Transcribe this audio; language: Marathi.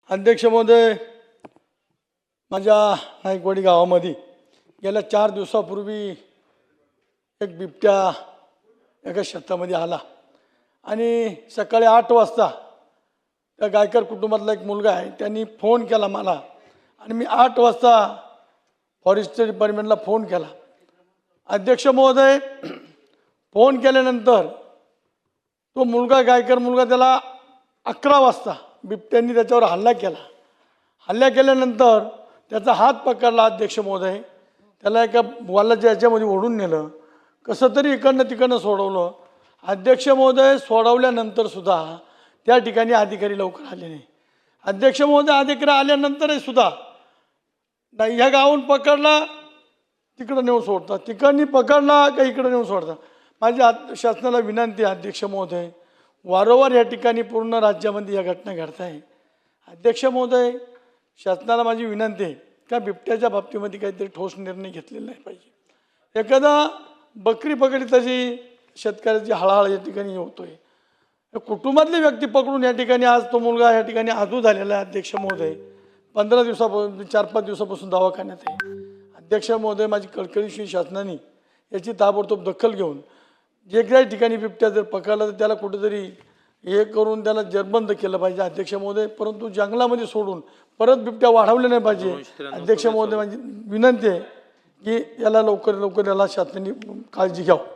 अध्यक्ष महोदय, माझ्या नाईकवाडी गावामध्ये गेल्या 4 दिवसापूर्वी एक बिबट्या एका शेतामध्ये आला आणि सकाळी 8 वाजता त्या गायकर कुटुंबातला एक मुलगा आहे त्यांनी फोन केला मला आणि मी 8 वाजता फॉरेस्ट डिपार्टमेंटला फोन केला। अध्यक्ष महोदय, फोन केल्यानंतर तो मुलगा गायकर मुलगा त्याला 11 वाजता बिबट्यांनी त्याच्यावर हल्ला केला। हल्ला केल्यानंतर त्याचा हात पकडला अध्यक्ष महोदय, त्याला एका वालाच्या याच्यामध्ये ओढून नेलं, कसं तरी इकडनं तिकडनं सोडवलं। अध्यक्ष महोदय, सोडवल्यानंतर सुद्धा त्या ठिकाणी अधिकारी लवकर आले नाही। अध्यक्ष महोदय, अधिकारी आल्यानंतरही सुद्धा नाही, ह्या गावून पकडला तिकडं नेऊन सोडतात, तिकडनी पकडला का इकडं नेऊन सोडतात। माझी शासनाला विनंती आहे अध्यक्ष महोदय, वारंवार या ठिकाणी पूर्ण राज्यामध्ये या घटना घडत आहे। अध्यक्ष महोदय, शासनाला माझी विनंती आहे का बिबट्याच्या बाबतीमध्ये काहीतरी ठोस निर्णय घेतलेला नाही पाहिजे। एखादा बकरी पकडी तशी शेतकऱ्याची हळहळ या ठिकाणी होतोय, कुटुंबातली व्यक्ती पकडून या ठिकाणी आज तो मुलगा या ठिकाणी आजू झालेला आहे। अध्यक्ष महोदय, 15 दिवसापासून 4-5 दिवसापासून दवाखान्यात आहे। अध्यक्ष महोदय, माझी कळकळीशी शासनाने याची ताबडतोब दखल घेऊन जे काही ठिकाणी बिबट्या जर पकडला तर त्याला कुठेतरी हे करून त्याला जेरबंद केलं पाहिजे अध्यक्ष महोदय, परंतु जंगलामध्ये सोडून परत बिबट्या वाढवले नाही पाहिजे। अध्यक्ष महोदय, माझी विनंती आहे की याला लवकर याला शासनाने काळजी घ्यावी।